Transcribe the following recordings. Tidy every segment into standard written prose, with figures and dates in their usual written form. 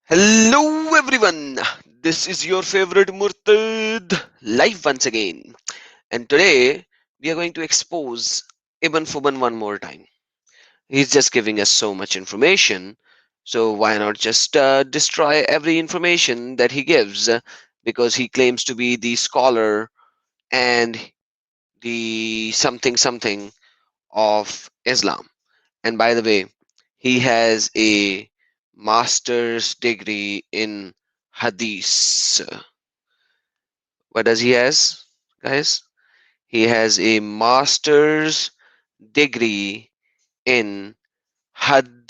Hello everyone, this is your favorite Murtad live once again, and today we are going to expose Ibn Fuban one more time. He's just giving us so much information, so why not just destroy every information that he gives, because he claims to be the scholar and the something something of Islam. And by the way, he has a master's degree in Hadith. What does he has, guys? He has a master's degree in Hadith.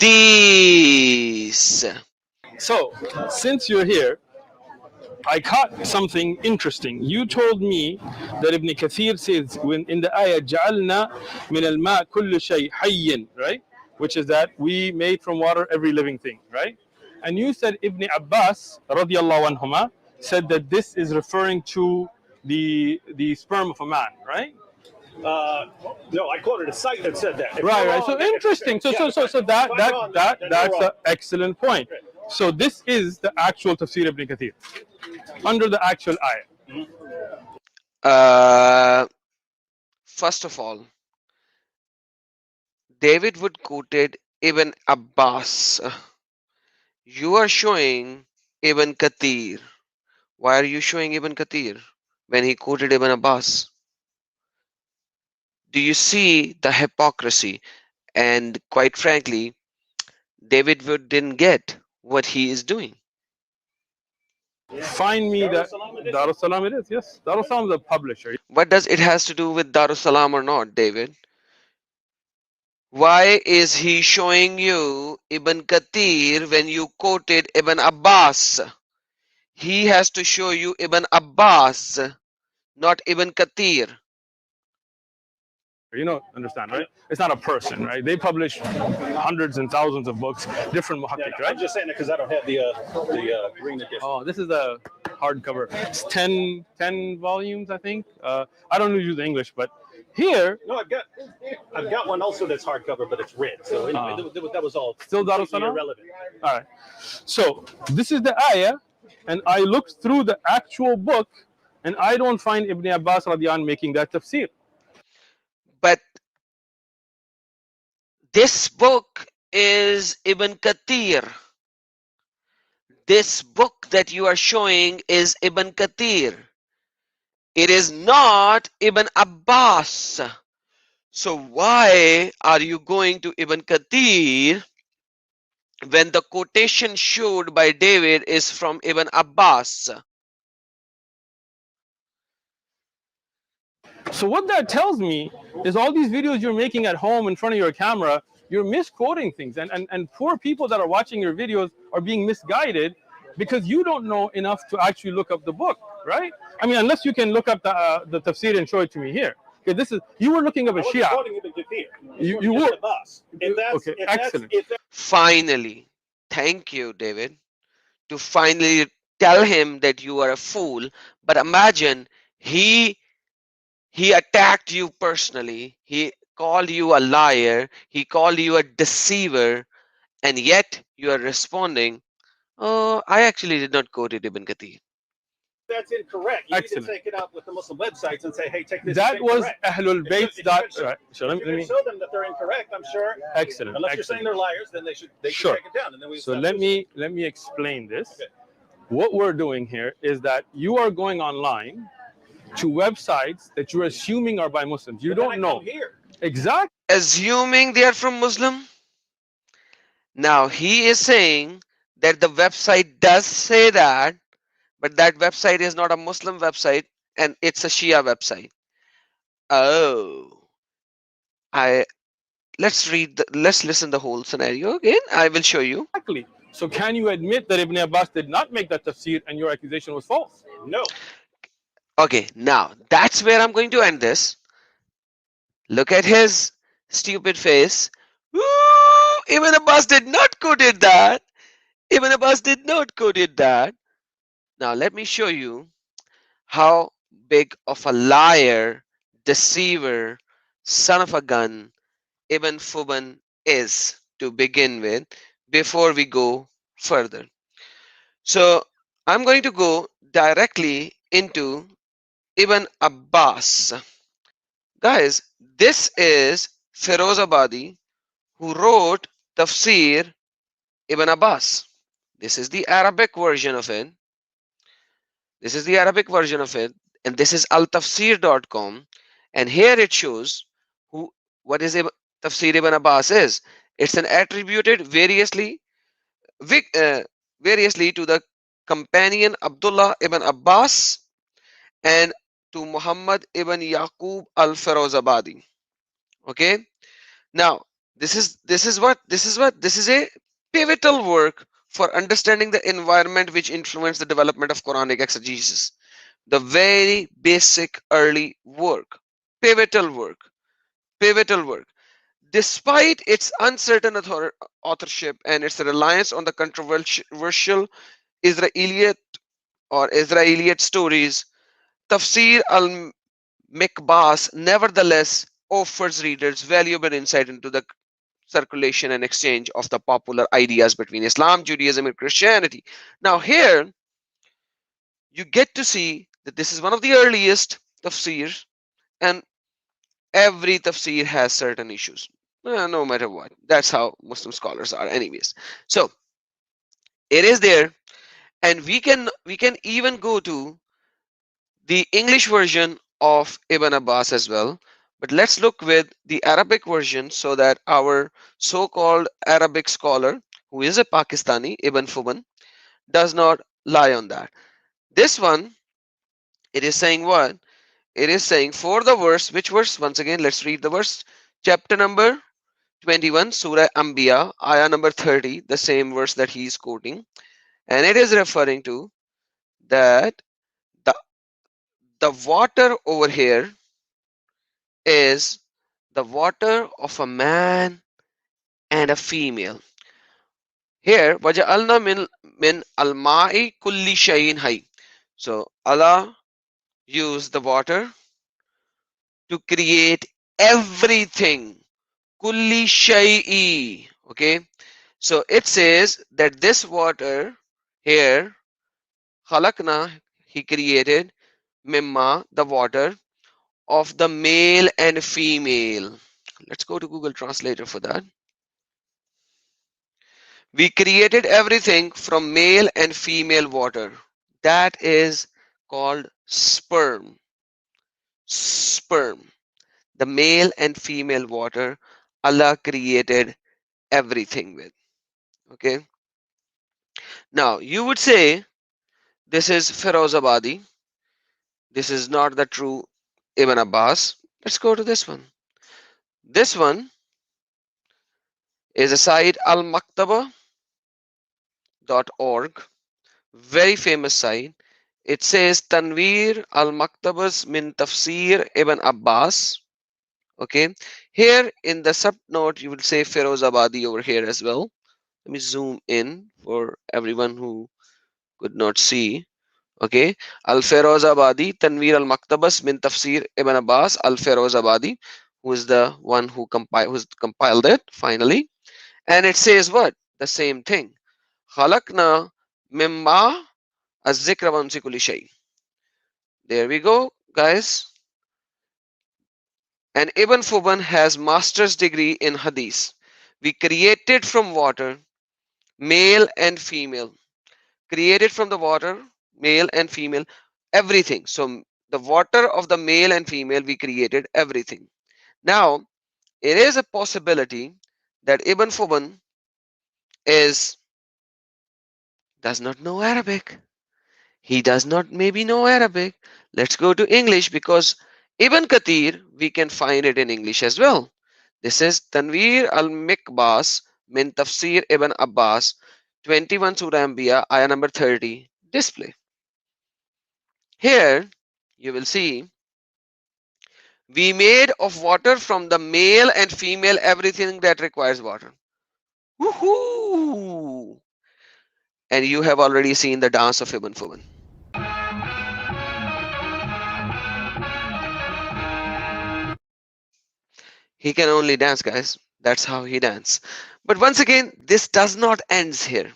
So, since you're here, I caught something interesting. You told me that Ibn Kathir says when in the ayah جعلنا من الماء كل شيء حي, right? Which is that we made from water every living thing, right? And you said Ibn Abbas radiallahu anhuma said that this is referring to the sperm of a man, right? No, I quoted a site that said that. Right. So interesting. So that's an excellent point. So this is the actual tafsir Ibn Kathir under the actual ayah. First of all, David Wood quoted Ibn Abbas. You are showing Ibn Kathir. Why are you showing Ibn Kathir when he quoted Ibn Abbas? Do you see the hypocrisy? And quite frankly, David Wood didn't get what he is doing. Find me that Darussalam it is. Yes, Darussalam is a publisher. What does it has to do with Darussalam or not, David? Why is he showing you Ibn Kathir when you quoted Ibn Abbas? He has to show you Ibn Abbas, not Ibn Kathir. You know, understand, right? It's not a person, right? They publish hundreds and thousands of books, different muhakkik, right? I'm just saying it because I don't have the green edition. Oh, this is the hardcover. It's 10 volumes, I think. I don't use English, but here. No, I've got one also that's hardcover, but it's red. So anyway, that was all still Darussalam? irrelevant. All right. So this is the ayah, and I looked through the actual book, and I don't find Ibn Abbas radiyan making that tafsir. But this book is Ibn Kathir. This book that you are showing is Ibn Kathir. It is not Ibn Abbas. So why are you going to Ibn Kathir when the quotation showed by David is from Ibn Abbas? So what that tells me is all these videos you're making at home in front of your camera, you're misquoting things, and poor people that are watching your videos are being misguided because you don't know enough to actually look up the book, right? I mean, unless you can look up the tafsir and show it to me here. Okay, this is, you were looking up a Shia. You were. Okay, excellent. Finally, thank you, David, to finally tell him that you are a fool. But imagine he attacked you personally. He called you a liar. He called you a deceiver. And yet you are responding, oh, I actually did not quote Ibn Kathir. That's incorrect. You need to take it out with the Muslim websites and say, hey, take this. That was Ahlul Bayt. Right. So let me show them that they're incorrect. I'm sure. Excellent. Unless you're saying they're liars, then they should take it down. And then we. So let me explain this. Okay. What we're doing here is that you are going online to websites that you're assuming are by Muslims. You don't know. Exactly. Assuming they are from Muslim. Now he is saying that the website does say that, but that website is not a Muslim website and it's a Shia website. Oh, let's listen the whole scenario again. I will show you. Exactly. So can you admit that Ibn Abbas did not make that tafsir and your accusation was false? No. Okay, now that's where I'm going to end this. Look at his stupid face. Woo! Ibn Abbas did not quote that. Ibn Abbas did not quote that. Now let me show you how big of a liar, deceiver, son of a gun Ibn Fuban is to begin with before we go further. So I'm going to go directly into Ibn Abbas. Guys, this is Firozabadi who wrote Tafsir Ibn Abbas. This is the Arabic version of it. This is the Arabic version of it, and this is altafsir.com. And here it shows who what is Tafsir Ibn Abbas is. It's an attributed variously to the companion Abdullah ibn Abbas and to Muhammad ibn Yaqub al-Firozabadi. Okay, now this is a pivotal work for understanding the environment which influenced the development of Quranic exegesis. The very basic early work, pivotal work, pivotal work. Despite its uncertain authorship and its reliance on the controversial Israelite Israelite stories, Tafsir al-Mikbas nevertheless offers readers valuable insight into the circulation and exchange of the popular ideas between Islam, Judaism, and Christianity. Now, here you get to see that this is one of the earliest tafsirs, and every tafsir has certain issues, no matter what. That's how Muslim scholars are, anyways. So it is there, and we can even go to the English version of Ibn Abbas as well. But let's look with the Arabic version so that our so-called Arabic scholar, who is a Pakistani, Ibn Fuban, does not lie on that. This one, it is saying what? It is saying for the verse, which verse? Once again, let's read the verse. Chapter number 21, Surah Anbiya, ayah number 30, the same verse that he is quoting. And it is referring to that the, the water over here is the water of a man and a female. Here, وَجَعَلْنَا min al-ma'i kulli shayin hay. So Allah used the water to create everything. Kulli shay'i. Okay. So it says that this water here, khalaqna, he created mimma, the water of the male and female. Let's go to Google Translator for that. We created everything from male and female water. That is called sperm. Sperm. The male and female water Allah created everything with. Okay. Now you would say this is Firozabadi. This is not the true Ibn Abbas. Let's go to this one. This one is a site almaktaba.org. Very famous site. It says Tanveer al-Maktabas min Tafsir Ibn Abbas. Okay. Here in the subnote, you will say Firozabadi over here as well. Let me zoom in for everyone who could not see. Okay. Al-Firozabadi, Tanveer al-Maktabas min Tafsir Ibn Abbas, Al-Firozabadi, who is the one who's compiled it finally. And it says what? The same thing. Khalaqna mimma az-zikra wa kulli shay. There we go, guys. And Ibn Fuban has master's degree in hadith. We created from water, male and female. Created from the water, male and female, everything. So the water of the male and female, we created everything. Now, it is a possibility that Ibn Fuban is does not know Arabic. He does not maybe know Arabic. Let's go to English because Ibn Kathir, we can find it in English as well. This is Tanveer al-Mikbas min Tafsir Ibn Abbas, 21 Surah Anbiya, ayah number 30, display. Here you will see we made of water from the male and female everything that requires water. Woohoo! And you have already seen the dance of Ibn Fuban. He can only dance, guys. That's how he dance. But once again, this does not ends here.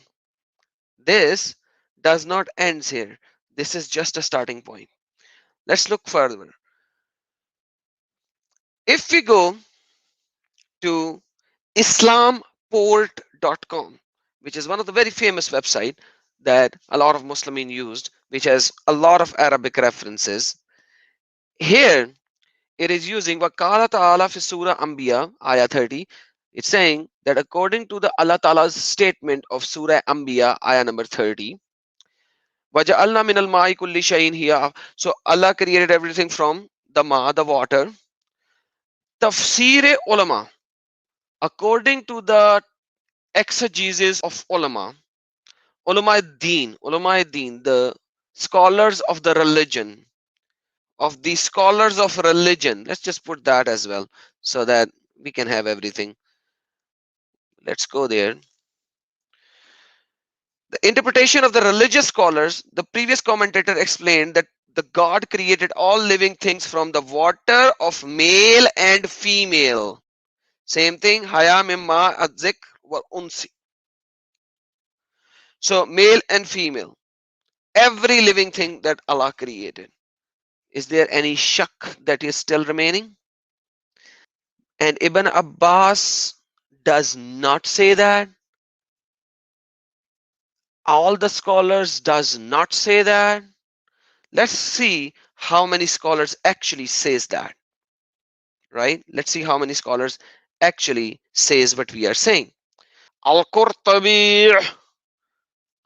This does not end here. This is just a starting point. Let's look further. If we go to islamport.com, which is one of the very famous website that a lot of Muslimin used, which has a lot of Arabic references. Here it is using Waqala Ta'ala fi Surah Anbiya, Ayah 30. It's saying that according to the Allah Ta'ala's statement of Surah Anbiya, Ayah number 30, وَجَعَلْنَا مِنَ الْمَاءِ كُلِّ شَيْءٍ هِيَ. So Allah created everything from the ma, the water. Tafsir ulama, according to the exegesis of ulama deen, the scholars of the religion, of the scholars of religion. Let's just put that as well so that we can have everything. Let's go there. The interpretation of the religious scholars, the previous commentator explained that the God created all living things from the water of male and female. Same thing, haya mimma adzik wa unsi. So male and female, every living thing that Allah created. Is there any shak that is still remaining? And Ibn Abbas does not say that. All the scholars does not say that. Let's see how many scholars actually says that, right? Let's see how many scholars actually says what we are saying. Al-Qurtubi,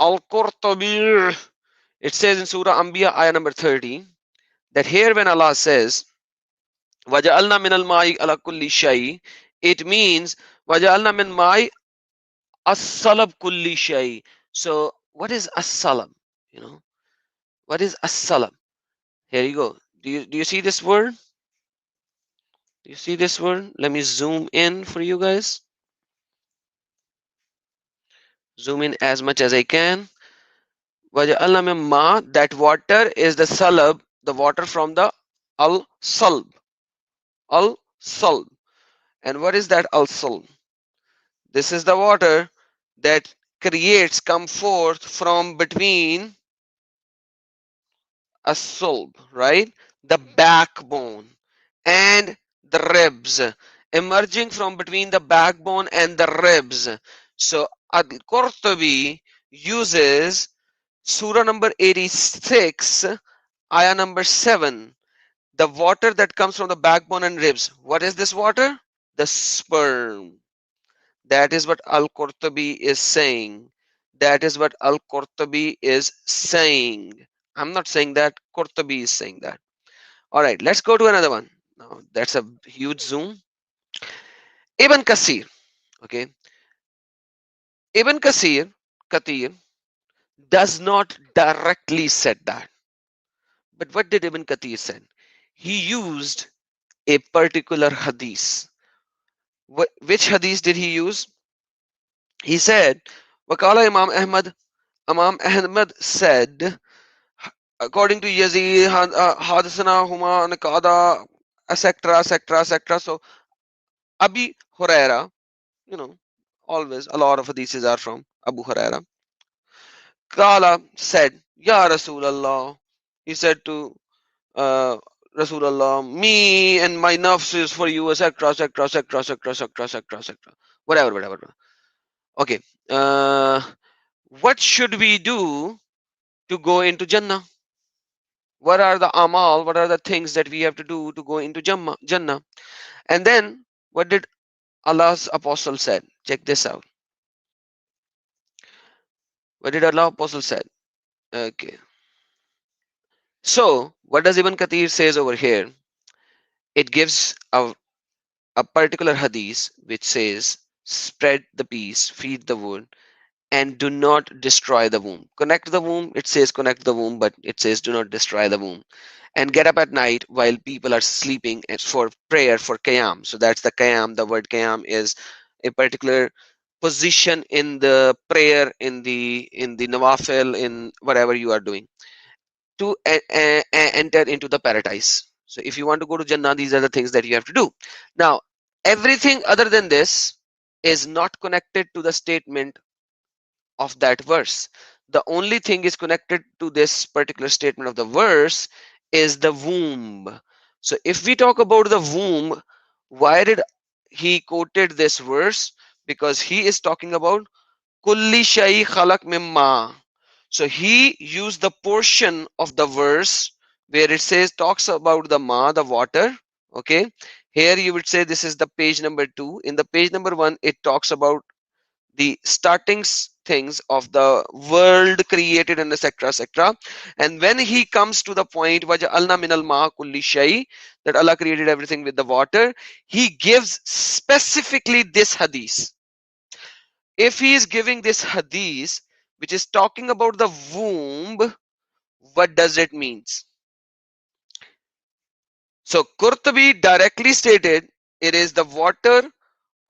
Al-Qurtubi, it says in Surah Anbiya, ayah number 30, that here when Allah says, وَجَعَلْنَا مِنَ الْمَاءِ عَلَى كُلِّ شَيْءٍ, it means وَجَعَلْنَا مِنَ الْمَاءِ as-salab kulli shay. So what is as-salab? You know, what is as-salab? Here you go. Do you see this word? Do you see this word? Let me zoom in for you guys. Zoom in as much as I can. وَجَعَلْنَا مِن ma, that water is the salab, the water from the al-salb. Al-salb. And what is that al-salb? This is the water that come forth from between a sulb, right? The backbone and the ribs, emerging from between the backbone and the ribs. So Al-Qurtubi uses Surah number 86, ayah number 7, the water that comes from the backbone and ribs. What is this water? The sperm. That is what Al-Qurtubi is saying. That is what Al-Qurtubi is saying. I'm not saying that. Qurtubi is saying that. All right, let's go to another one. Now, that's a huge zoom. Ibn Kasir. Okay. Ibn Kathir does not directly said that. But what did Ibn Kathir said? He used a particular hadith. Which hadith did he use? He said, Wakala Imam Ahmad. Imam Ahmad said, according to Yazid, Hadithana Huma Nakada, etc., etc., etc. So Abi Huraira, you know, always a lot of hadiths are from Abu Huraira. Kala said, Ya Rasulallah. He said to uh, Rasulullah, me and my nafs is for you, etc., etc., etc., etc., etc., etc., etc. Whatever. Okay. What should we do to go into Jannah? What are the amal? What are the things that we have to do to go into Jannah? And then what did Allah's apostle said? Check this out. What did Allah's apostle said? Okay. So what does Ibn Kathir says over here? It gives a particular hadith which says, spread the peace, feed the wound, and do not destroy the womb. Connect the womb, it says connect the womb, but it says do not destroy the womb. And get up at night while people are sleeping for prayer, for qiyam. So that's the qiyam. The word qiyam is a particular position in the prayer, in the nawafil, in whatever you are doing, to enter into the paradise. So if you want to go to Jannah, these are the things that you have to do. Now, everything other than this is not connected to the statement of that verse. The only thing is connected to this particular statement of the verse is the womb. So if we talk about the womb, why did he quoted this verse? Because he is talking about kulli shay khalaq mimma. So he used the portion of the verse where it says talks about the ma, the water. Okay, here you would say this is the page number 2. In the page number 1, it talks about the starting things of the world created and etc etc. And when he comes to the point waja'alna minal ma kulli shay, that Allah created everything with the water, he gives specifically this hadith. If he is giving this hadith which is talking about the womb, what does it means? So Qurtubi directly stated it is the water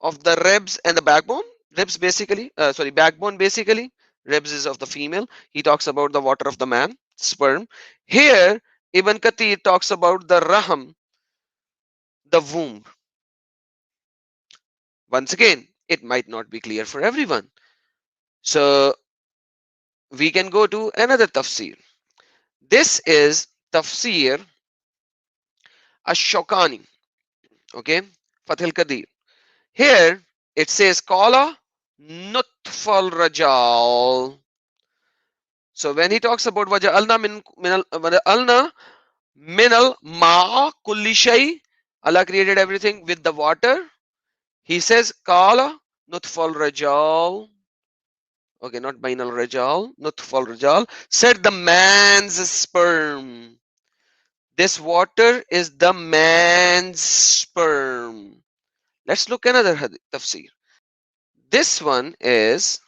of the ribs and the backbone. Ribs basically, sorry, backbone basically. Ribs is of the female. He talks about the water of the man, sperm. Here, Ibn Kathir talks about the raham, the womb. Once again, it might not be clear for everyone. So we can go to another tafsir. This is tafsir ash-Shawkani. Okay, Fathil Qadir. Here it says Qala Nutfal Rajal. So when he talks about Waja'alna Waja'alna minal ma kulli shay, Allah created everything with the water. He says Qala Nutfal Rajal. Okay, not Bainal Rajal, Nutfal Rajal. Said the man's sperm. This water is the man's sperm. Let's look another tafsir. This one is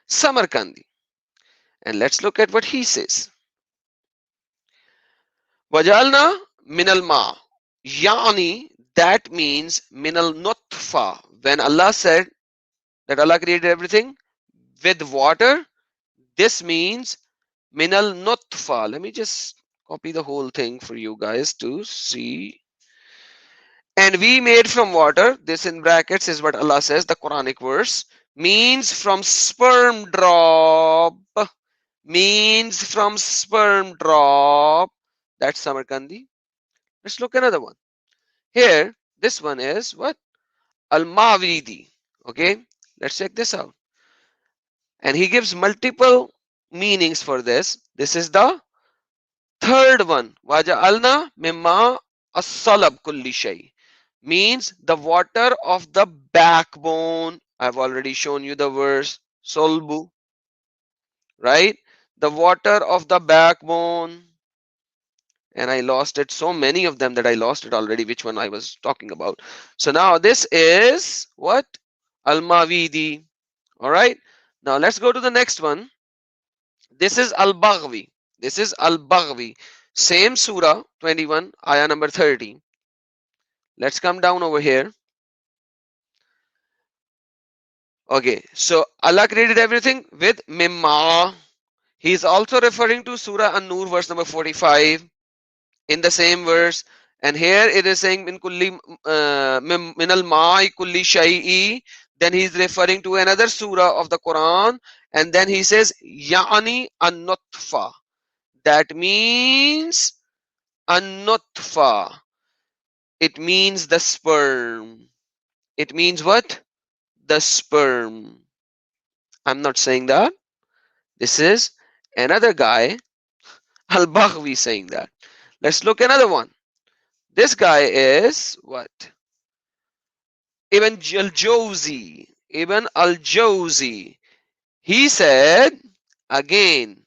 Samarkandi. And let's look at what he says. Wajalna minal ma. Yani, that means minal nutfa. When Allah said that Allah created everything with water, this means minal nutfa. Let me just copy the whole thing for you guys to see. And we made from water, this in brackets is what Allah says, the Quranic verse, means from sperm drop. Means from sperm drop. That's Samarkandi. Let's look another one. Here, this one is what? Al-Mavridi. Okay, let's check this out. And he gives multiple meanings for this. This is the third one. Waja'alna mimma as-salab kulli shay. Means the water of the backbone. I've already shown you the verse. Solbu. Right? The water of the backbone. And I lost it. So many of them that I lost it already, which one I was talking about. So now this is what? Al-Mawidi. All right. Now let's go to the next one. This is Al-Baghwi. This is Al-Baghwi. Same surah 21, ayah number 30. Let's come down over here. Okay. So Allah created everything with Mimma. He's also referring to Surah An-Nur verse number 45. In the same verse, and here it is saying min kulli minal ma'i kulli shay'i. Then he's referring to another surah of the Quran, and then he says ya'ani an-nutfa. That means an-nutfa. It means the sperm. It means what? The sperm. I'm not saying that. This is another guy, Al-Baghwi, saying that. Let's look another one. This guy is what? Ibn al-Jawzi. Ibn al-Jawzi. He said, again,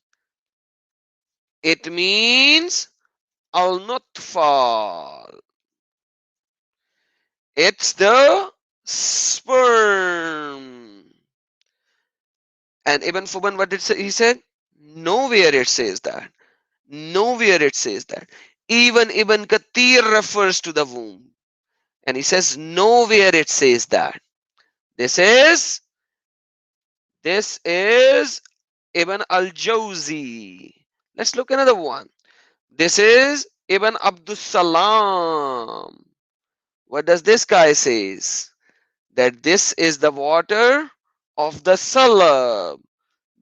it means al-nutfa. It's the sperm. And Ibn Fuban, what did he said? Nowhere it says that. Nowhere it says that. Even Ibn Kathir refers to the womb. And he says nowhere it says that. This is Ibn al-Jawzi. Let's look another one. This is Ibn Abdus Salam. What does this guy says? That this is the water of the salab.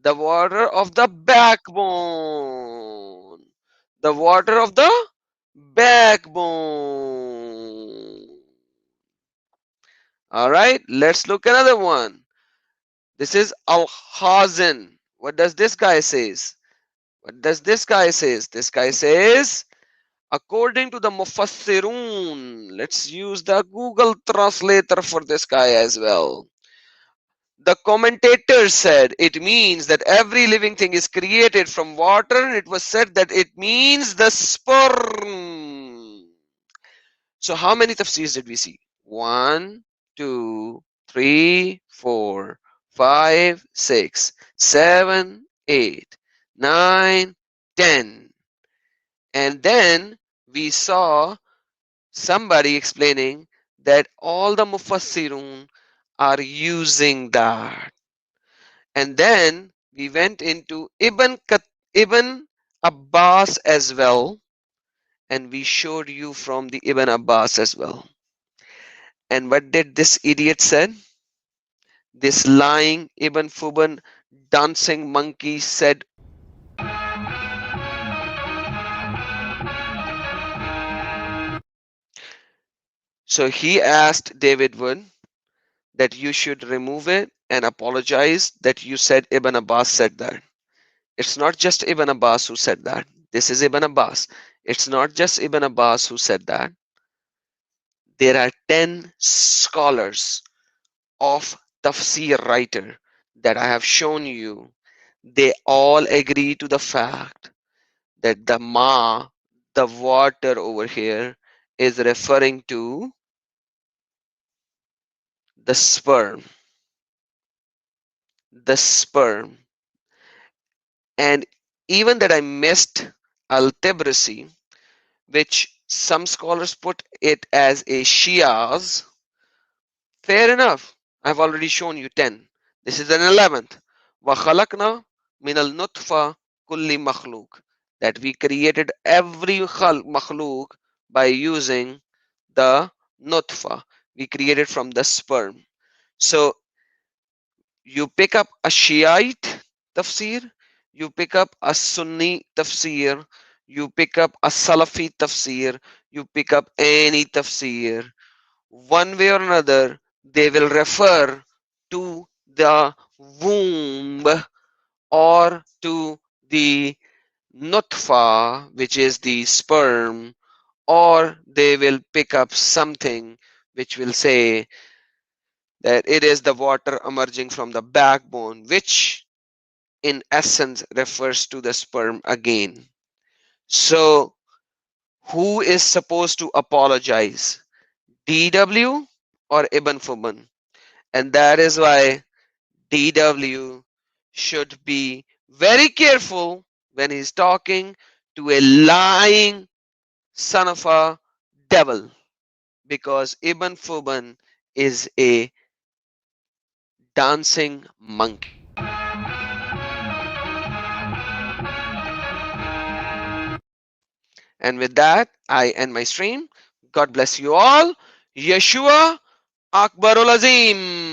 The water of the backbone. The water of the backbone. All right, let's look another one. This is Al-Hazan. What does this guy says? What does this guy says? This guy says, according to the Mufassirun, let's use the Google translator for this guy as well. The commentators said it means that every living thing is created from water, and it was said that it means the sperm. So how many tafsirs did we see? 1, 2, 3, 4, 5, 6, 7, 8, 9, 10. And then we saw somebody explaining that all the mufassirun are using that. And then we went into Ibn Abbas as well, and we showed you from the Ibn Abbas as well. And what did this idiot said? This lying Ibn Fuban dancing monkey said, so he asked David Wood that you should remove it and apologize that you said Ibn Abbas said that. It's not just Ibn Abbas who said that. This is Ibn Abbas. It's not just Ibn Abbas who said that. There are 10 scholars of tafsir writer that I have shown you. They all agree to the fact that the ma, the water over here, is referring to the sperm. The sperm. And even that I missed al-Tibrisi, which some scholars put it as a Shias. Fair enough. I've already shown you 10. This is an 11th. وَخَلَقْنَا مِنَ النُّطْفَةِ كُلِّ مَخْلُوقٍ. That we created every makhluk by using the nutfa. We created from the sperm. So you pick up a Shiite tafsir, you pick up a Sunni tafsir, you pick up a Salafi tafsir, you pick up any tafsir, one way or another, they will refer to the womb or to the nutfa, which is the sperm, or they will pick up something which will say that it is the water emerging from the backbone, which in essence refers to the sperm again. So, who is supposed to apologize? DW or Ibn Fuban? And that is why DW should be very careful when he's talking to a lying son of a devil, because Ibn Fuban is a dancing monkey. And with that, I end my stream. God bless you all. Yeshua Akbarul Azim.